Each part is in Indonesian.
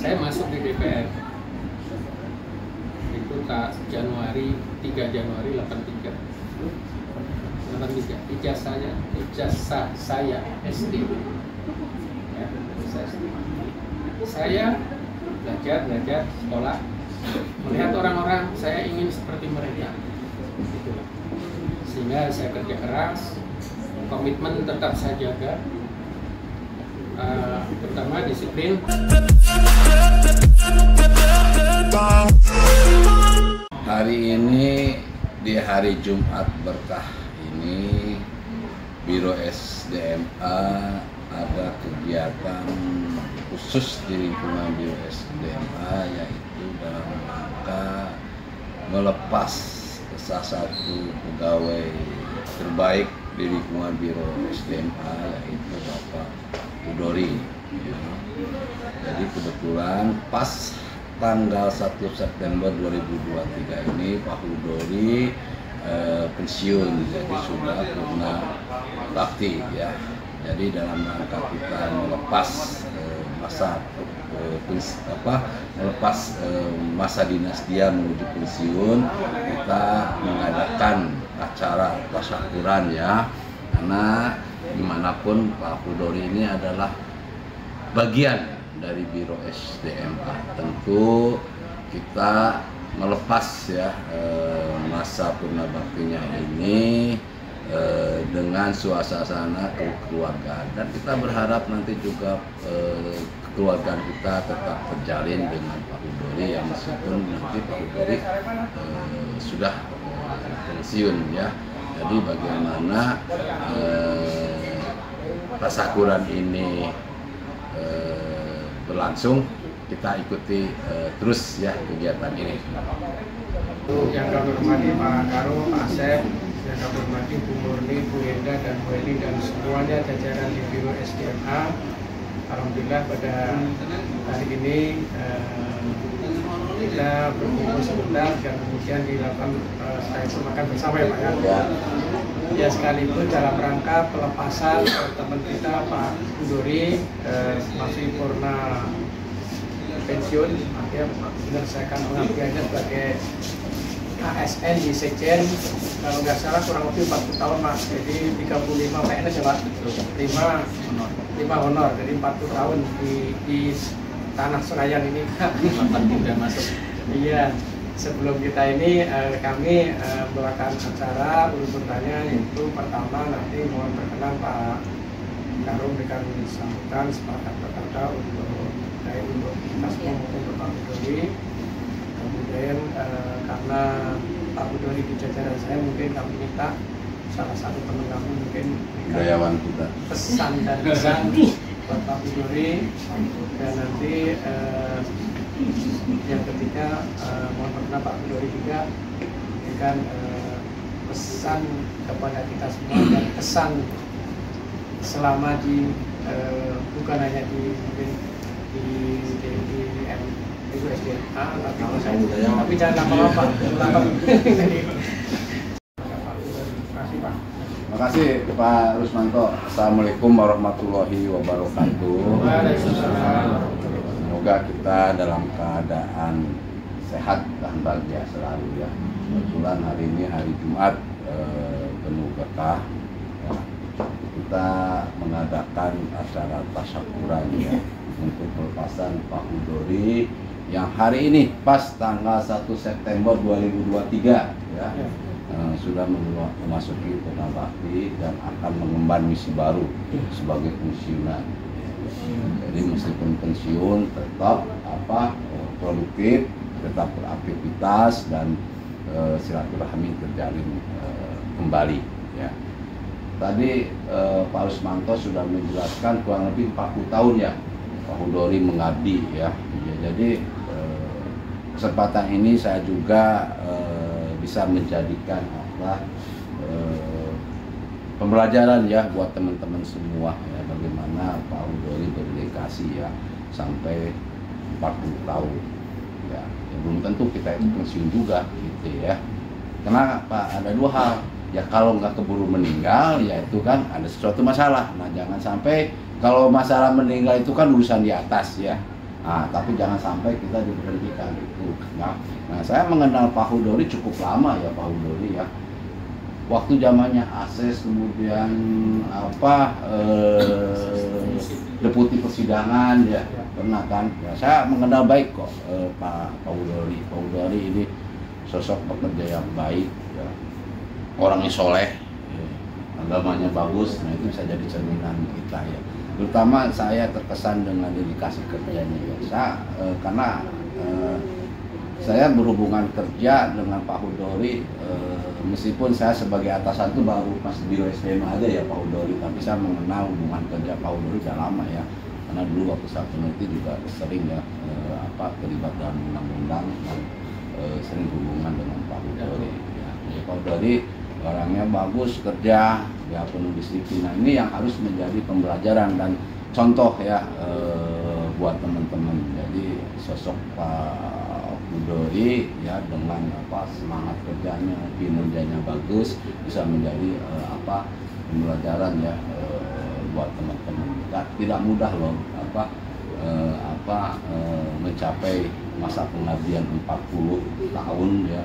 saya masuk di DPR itu Januari 3 Januari 83. Ijazah saya SD. Ya, saya belajar sekolah, melihat orang-orang saya ingin seperti mereka, gitu. Sehingga saya kerja keras, komitmen tetap saya jaga, terutama disiplin. Hari ini di hari Jumat berkah ini Biro SDMA ada kegiatan khusus di lingkungan Biro SDMA, yaitu dalam rangka melepas salah satu pegawai terbaik di lingkungan Biro SDMA, yaitu Bapak Hudori. Ya. Jadi kebetulan pas tanggal 1 September 2023 ini Pak Hudori pensiun, jadi sudah purna bakti ya. Jadi dalam rangka kita melepas masa dinas dia menuju pensiun, kita mengadakan acara tasyakuran ya, karena dimanapun Pak Hudori ini adalah bagian dari Biro SDMA. Tentu kita melepas ya masa purna baktinya ini dengan suasana kekeluargaan, dan kita berharap nanti juga kekeluargaan kita tetap terjalin dengan Pak Hudori, yang meskipun nanti Pak Hudori sudah pensiun ya. Jadi bagaimana tasyakuran ini berlangsung, kita ikuti terus ya kegiatan ini. Yang kami hormati Pak Karo, Pak Asep, yang kami hormati Bu Murni, Bu Enda, dan Bu Eli, dan semuanya jajaran di Biro SDMA. Alhamdulillah pada hari ini kita berkumpul sebentar dan kemudian dilakukan setelah itu makan bersama ya Pak ya. Ya sekaligus dalam rangka pelepasan teman kita Pak Hudori masih purna pensiun, akhirnya menyelesaikan pengabdiannya sebagai ASN di Sekjen, kalau nggak salah kurang lebih 40 tahun Mas, jadi 35 PNS ya Pak, 5 honor, jadi 40 tahun di tanah Senayan ini. Sudah masuk. Iya, sebelum kita ini kami melakukan acara urutannya, yaitu pertama nanti mohon perkenan Pak Karo memberikan sambutan sepakat berkata untuk kita semua untuk Pak Hudori. Kemudian karena Pak Hudori di jajaran saya, mungkin kami minta salah satu teman kami mungkin Budayawan kita pesan dan pesan buat Pak Hudori, dan nanti yang ketiga mohon perkenan Pak Hudori juga memberikan pesan kepada kita semua, dan pesan selama di bukan hanya di SDMA, tapi jangan lama-lama. Terima kasih Pak Rusmanto. Assalamualaikum warahmatullahi wabarakatuh. Semoga kita dalam keadaan sehat dan bahagia selalu ya. Kebetulan hari ini hari Jumat penuh berkah. Kita mengadakan acara tasyakuran ya untuk pelepasan Pak Hudori yang hari ini pas tanggal 1 September 2023 ya. Sudah memasuki purna bakti dan akan mengemban misi baru sebagai pensiunan. Jadi meskipun pensiun tetap produktif, tetap beraktivitas, dan silaturahmi terjalin kembali ya. Tadi Pak Rusmanto sudah menjelaskan kurang lebih 40 tahun ya Pak Hudori mengabdi ya. Jadi kesempatan ini saya juga bisa menjadikan pembelajaran ya buat teman-teman semua ya, bagaimana Pak Hudori berdedikasi ya sampai 40 tahun ya. Belum tentu kita itu pensiun juga gitu ya. Kenapa? Ada dua hal ya, kalau nggak keburu meninggal ya itu kan ada sesuatu masalah. Nah jangan sampai kalau masalah meninggal itu kan urusan di atas ya. Nah, tapi jangan sampai kita diberhentikan itu. Nah, saya mengenal Pak Hudori cukup lama ya, Pak Hudori ya. Waktu zamannya ASES, kemudian deputi persidangan ya, pernah kan. Ya, saya mengenal baik kok Pak Hudori. Pak Hudori ini sosok pekerja yang baik, ya. Orangnya soleh, ya. Agamanya bagus. Nah, itu bisa jadi cerminan kita ya. Terutama saya terkesan dengan dedikasi kerjanya ya. Karena saya berhubungan kerja dengan Pak Hudori, meskipun saya sebagai atasan itu baru masih Biro SDM aja ya Pak Hudori, tapi saya mengenal hubungan kerja Pak Hudori sudah lama ya. Karena dulu waktu saya peneliti juga sering ya terlibat dalam undang-undang dan sering hubungan dengan Pak Hudori. Ya. Pak Hudori orangnya bagus, kerja, ya penuh disiplin. Nah, ini yang harus menjadi pembelajaran dan contoh ya buat teman-teman. Jadi sosok Pak Hudori ya dengan semangat kerjanya, kinerjanya bagus, bisa menjadi pembelajaran ya buat teman-teman. Tidak mudah loh mencapai masa pengabdian 40 tahun ya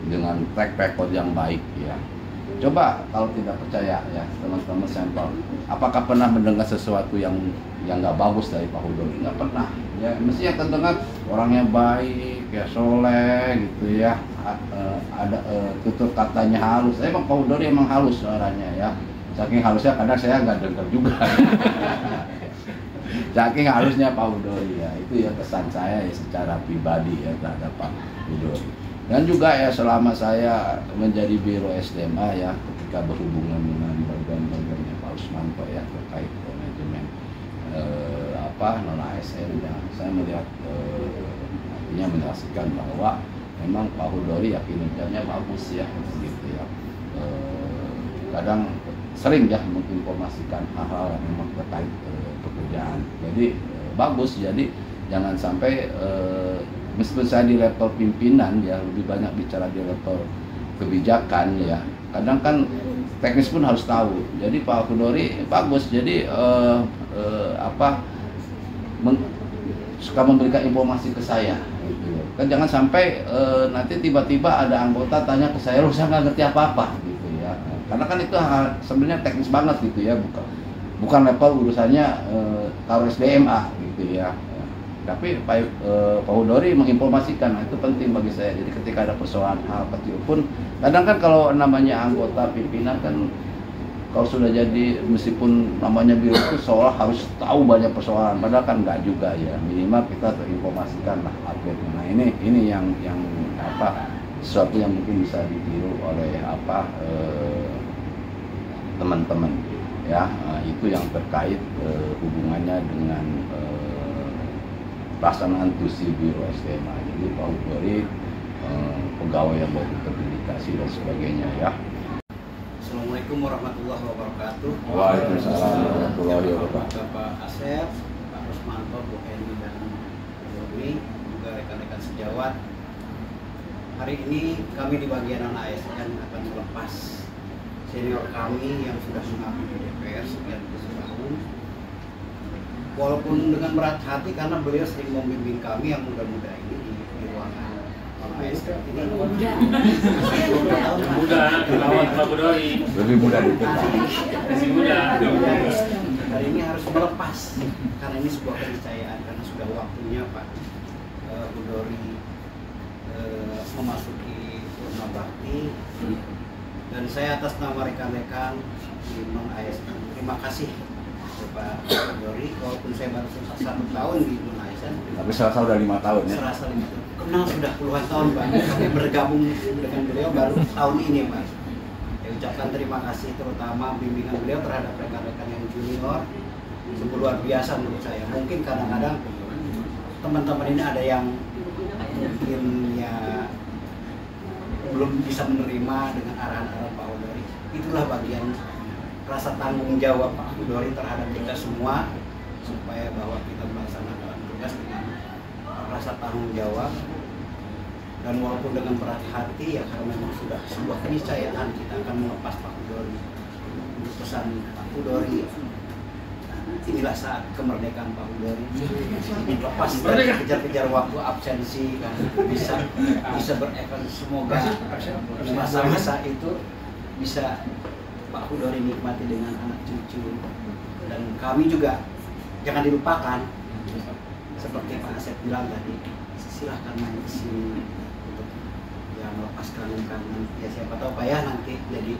dengan track record yang baik ya. Coba kalau tidak percaya ya teman-teman sampel, apakah pernah mendengar sesuatu yang nggak bagus dari Pak Hudori? Nggak pernah. Ya mesti akan dengar orangnya baik, ya soleh gitu ya. Ada tutur katanya halus. Emang Pak Hudori emang halus suaranya ya. Saking halusnya kadang saya nggak dengar juga. Saking halusnya Pak Hudori ya. Itu ya kesan saya ya, secara pribadi ya terhadap Pak Hudori. Dan juga ya selama saya menjadi Biro SDMA ya, ketika berhubungan dengan bagian-bagiannya Pak Usmanto ya terkait manajemen non ASN ya, saya melihat artinya menyaksikan bahwa memang Pak Hudori ya kinerjanya bagus ya gitu ya. Kadang sering ya menginformasikan hal-hal yang memang terkait pekerjaan. Jadi bagus, jadi jangan sampai meskipun saya di level pimpinan ya lebih banyak bicara di level kebijakan ya, kadang kan teknis pun harus tahu. Jadi Pak Hudori bagus, jadi suka memberikan informasi ke saya gitu. Kan jangan sampai nanti tiba-tiba ada anggota tanya ke saya, "Loh, saya nggak ngerti apa-apa" gitu ya. Karena kan itu sebenarnya teknis banget gitu ya, bukan level urusannya KRSDMA gitu ya. Tapi Pak Hudori menginformasikan, nah, itu penting bagi saya. Jadi ketika ada persoalan hal kecil pun, kadang kan kalau namanya anggota pimpinan kan kalau sudah jadi meskipun namanya biro itu seolah harus tahu banyak persoalan, padahal kan enggak juga ya. Minimal kita terinformasikan lah update. Nah ini yang sesuatu yang mungkin bisa ditiru oleh teman-teman ya. Itu yang terkait hubungannya dengan pelaksanaan tusi Biro SDMA. Jadi Pak Hudori pegawai yang baru terdedikasi dan sebagainya ya. Assalamualaikum warahmatullahi wabarakatuh. Waalaikumsalam warahmatullahi wabarakatuh. Pak Asep, Pak Usmanto, Bu Eni dan Bu Doni, juga rekan-rekan sejawat. Hari ini kami di bagian anak ASN akan melepas senior kami yang sudah mengabdi di DPR sekian tahun. Walaupun dengan berat hati karena beliau sering membimbing kami yang muda-muda ini di ruangan ASN ini. Muda, lawan Pak Hudori. Lebih mudah dikenal. Masih muda. Hari ini harus melepas karena ini sebuah keniscayaan, karena sudah waktunya Pak Hudori memasuki purna bakti. Dan saya atas nama rekan-rekan di non ASN terima kasih Pak Hudori, walaupun saya baru 1 tahun di non ASN. Tapi serasa udah 5 tahun ya. Serasa 5 tahun. Kenal sudah puluhan tahun Pak. Kami bergabung dengan beliau baru tahun ini Pak. Saya ucapkan terima kasih terutama bimbingan beliau terhadap rekan-rekan yang junior. Sungguh luar biasa menurut saya. Mungkin kadang-kadang teman-teman ini ada yang mungkin ya belum bisa menerima dengan arahan-arahan Pak Hudori. Itulah bagian rasa tanggung jawab Pak Hudori terhadap kita semua, supaya bahwa kita melaksanakan tugas dengan rasa tanggung jawab dan walaupun dengan berat hati ya, karena memang sudah sebuah keniscayaan kita akan melepas Pak Hudori. Untuk pesan Pak Hudori, inilah saat kemerdekaan Pak Hudori. Lepas dari kejar-kejar waktu absensi kan, bisa berekon. Semoga masa-masa itu bisa Pak Hudori nikmati dengan anak cucu, dan kami juga jangan dilupakan. Seperti Pak Asep bilang tadi, silahkan main ke sini untuk ya melepas kangen-kangen. Ya siapa tahu Pak ya nanti jadi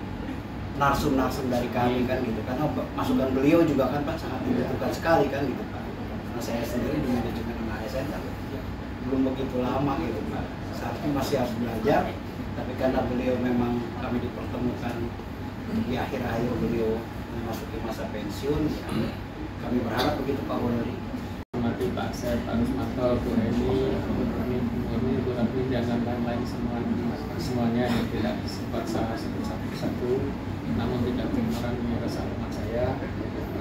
narsum-narsum dari kami kan gitu, karena masukan beliau juga kan Pak sangat dibutuhkan sekali kan gitu Pak. Karena saya sendiri di manajemen ASN kan belum begitu lama gitu Pak, saat ini masih harus belajar, tapi karena beliau memang kami dipertemukan di akhir-akhir beliau memasuki masa pensiun, ya, kami berharap begitu Pak Hudori. Mati Pak Asep, Pak Rusmanto, Bu Eni, Bu Ratmi, dan lain-lain semuanya yang tidak sempat saya sebut satu-satu, namun tidak mengurangi rasa hormat saya.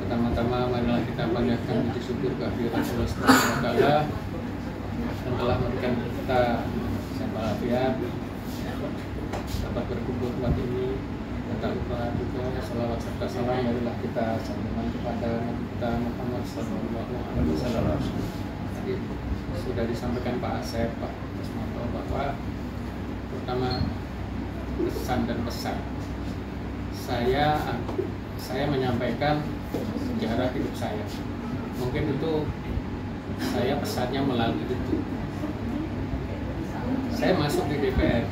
Pertama-tama marilah kita panjatkan puji syukur kehadirat Allah Subhanahu wa Ta'ala yang telah memberikan kita sehat walafiat, dapat berkumpul tempat ini. Tak lupa juga salawat serta salam marilah kita sampaikan kepada Nabi kita Muhammad SAW. Tadi sudah disampaikan Pak Asep, Pak Rusmanto bahwa pertama pesan dan pesan saya menyampaikan sejarah hidup saya. Mungkin itu saya pesannya melalui itu. Saya masuk di DPR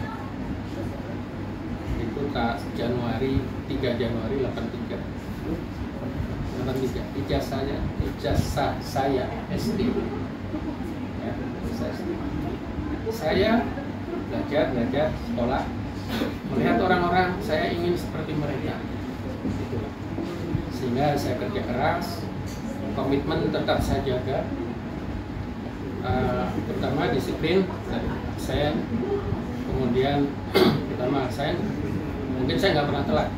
itu Januari 3 Januari 83. Ijazah saya SD. Ya, saya belajar sekolah, melihat orang-orang saya ingin seperti mereka. Itulah. Sehingga saya kerja keras, komitmen tetap saya jaga. Pertama disiplin saya, kemudian pertama mungkin saya nggak pernah telat.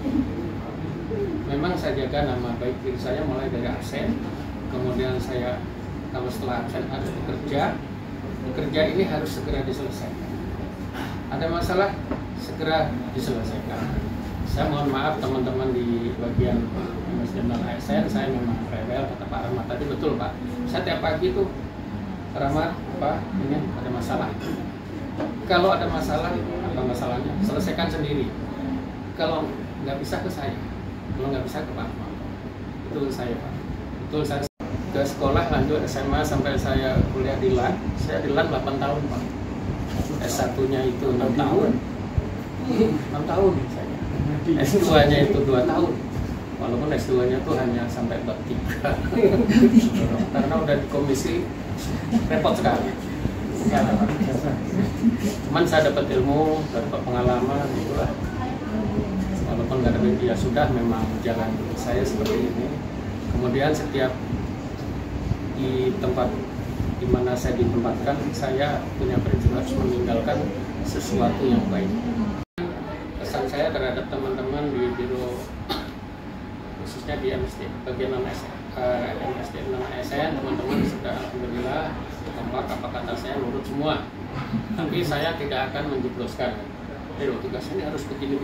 Memang saya jaga nama baik diri saya mulai dari absen, kemudian saya kalau setelah absen harus bekerja ini harus segera diselesaikan. Ada masalah segera diselesaikan. Saya mohon maaf teman-teman di bagian Nasional ASN, saya memang rewel, kata Pak Rahmat tadi betul Pak. Saya tiap pagi tuh Rahmat, Pak ini ada masalah. Kalau ada masalah, apa masalahnya? Selesaikan sendiri. Kalau nggak bisa ke saya, kalau nggak bisa ke Pak Rahmat. Betul saya Pak. Betul saya ke sekolah lanjut SMA sampai saya kuliah di LAN. Saya di LAN 8 tahun Pak. S1-nya itu 6 tahun. 6 tahun saya. S2-nya itu 2 tahun. Walaupun S2-nya tuh hanya sampai bab 3. Karena udah di komisi repot sekali. Ya, cuman saya dapat ilmu, dapat pengalaman, itulah. Walaupun nggak ada media, sudah memang jalan saya seperti ini. Kemudian setiap di tempat di mana saya ditempatkan, saya punya prinsip harus meninggalkan sesuatu yang baik. Pesan saya terhadap teman-teman di biro, khususnya di MSD, bagian MSD 6 ASN, teman-teman sudah alhamdulillah kompak, apa kata saya nurut semua. Tapi saya tidak akan menjebloskan. Tugas ini harus begini.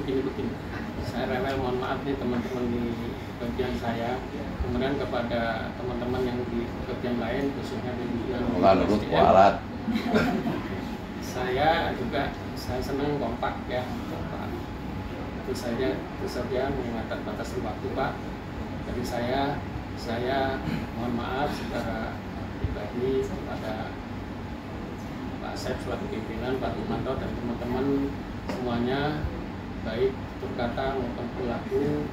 Saya rewel, mohon maaf nih teman-teman di bagian saya. Kemudian kepada teman-teman yang di bagian lain, khususnya di SDM, saya senang kompak ya. Itu saja mengingatkan batas waktu Pak. Jadi saya mohon maaf secara pribadi kepada Pak Asep selaku pimpinan, Pak Rusmanto dan teman-teman semuanya, baik berkata maupun perilaku,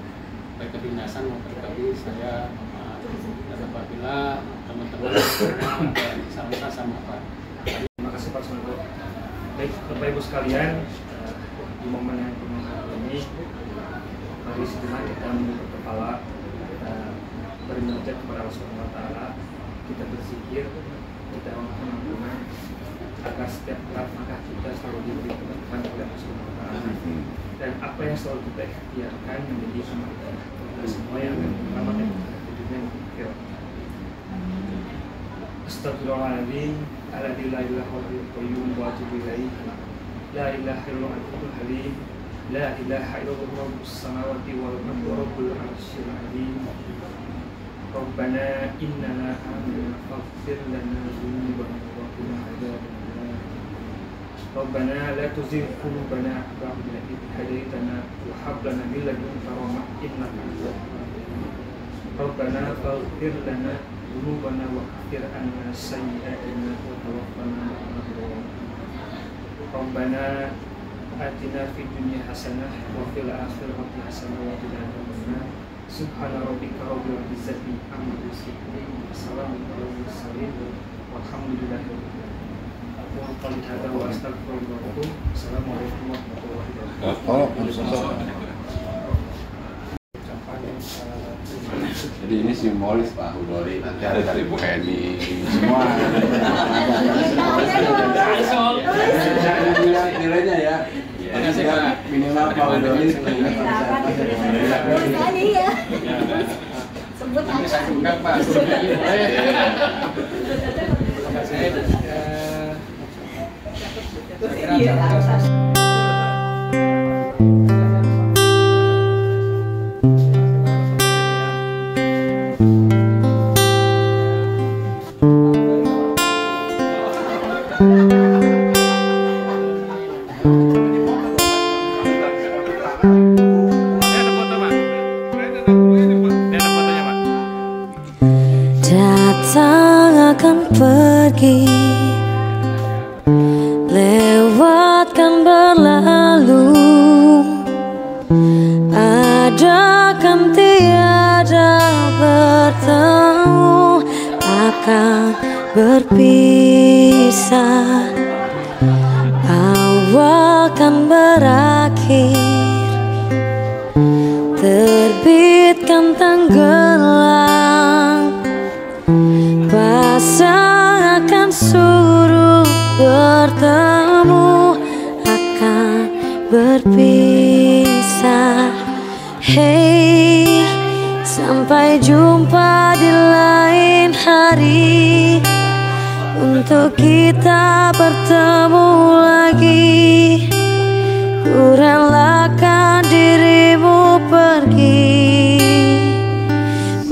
baik kedinasan maupun pribadi, saya mohon maaf. Dan apabila teman-teman ada salah sama Pak. Terima kasih Pak Rusmanto. Baik, Bapak Ibu sekalian, di momen yang bermanfaat ini, mari sejenak kita menunduk kepala, kita bermunajat kepada Allah Subhanahu wa Ta'ala, kita berzikir, kita mohon ampunan agar setiap langkah kita selalu diberi keberkahan oleh Allah Subhanahu wa Ta'ala, dan apa yang selalu kita ikhtiarkan menjadi kebaikan kita semua yang akan menyelamatkan kita di dunia dan di akhirat. Astagfirullahaladzim, alladzi la ilaha illal qayyum wa atubu ilaih. La ilaha illallah al-hayyul halim. La ilaha illallah rabbus samawati wal ardi wa rabbul arsyil azim. Rabbana innana amana faghfir lana dzunubana wa qina adzabannar. Rabbana la tuzigh qulubana ba'da idh hadaytana wa hab lana min ladunka rahmah innaka antal wahhab. Rabbana faghfir lana dzunubana wa kaffir anna sayyi'atina wa tawaffana ma'al abrar. Rabbana atina fid dunya hasanah wa fil akhirati hasanah wa qina adzabannar. Subhana rabbika rabbil izzati amma yasifun. Wassalamu ala mursalin walhamdulillahi rabbil alamin. Wa qul hadza wa astaghfirullah. Assalamualaikum warahmatullahi wabarakatuh. Jadi ini simbolis Pak Hudori, nanti ada dari Bu Heni semua. Nilainya ya. Terima kasih Pak. Minimal Pak Hudori sebut Nanti saya aja. undang Pak. Terima kasih. Datang akan pergi, lewatkan berlalu, ada kan tiada bertemu, akan berpisah, awal kan berakhir, terbitkan tenggelam, pasang akan suruh bertemu, akan berpisah. Hey, sampai jumpa di lain hari, untuk kita bertemu lagi. Ku relakan dirimu pergi,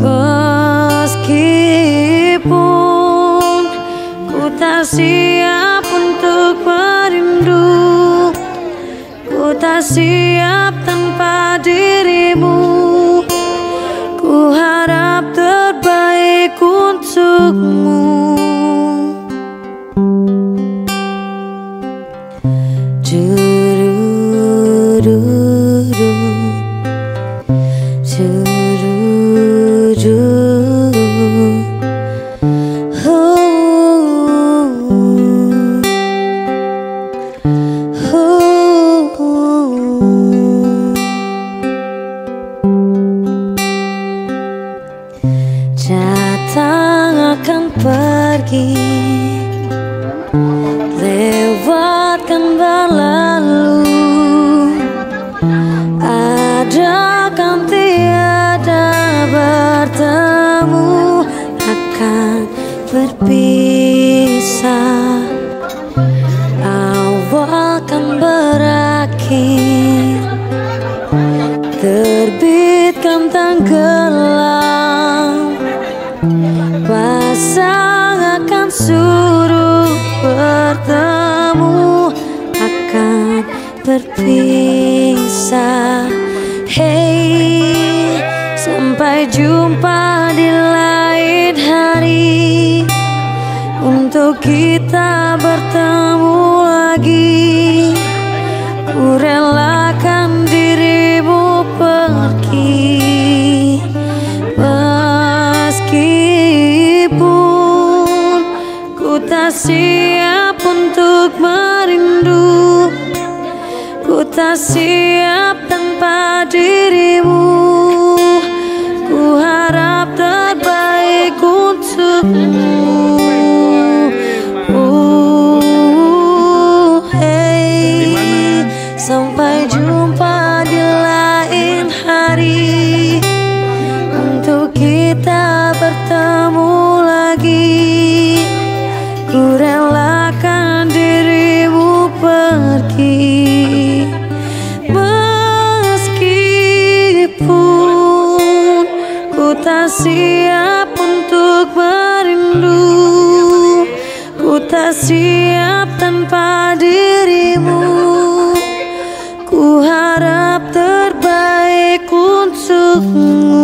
meskipun ku tak siap untuk merindu, ku tak siap tanpa dirimu. Ku harap terbaik untukmu. Datang akan pergi, lewatkan berlalu, ada kan tiada bertemu, akan berpisah, awal kan berakhir, terbitkan tenggelam, pasang akan suruh bertemu, akan berpisah. Hey, sampai jumpa di lain hari, untuk kita bertemu lagi. Ku relakan dirimu pergi, meskipun ku tak siap untuk merindu, ku tak siap tanpa dirimu. Ku harap terbaik untukmu. Hey, sampai jumpa di lain hari, untuk kita bertemu lagi. Ku relakan dirimu pergi, meskipun ku tak siap siap tanpa dirimu. Ku harap terbaik untukmu.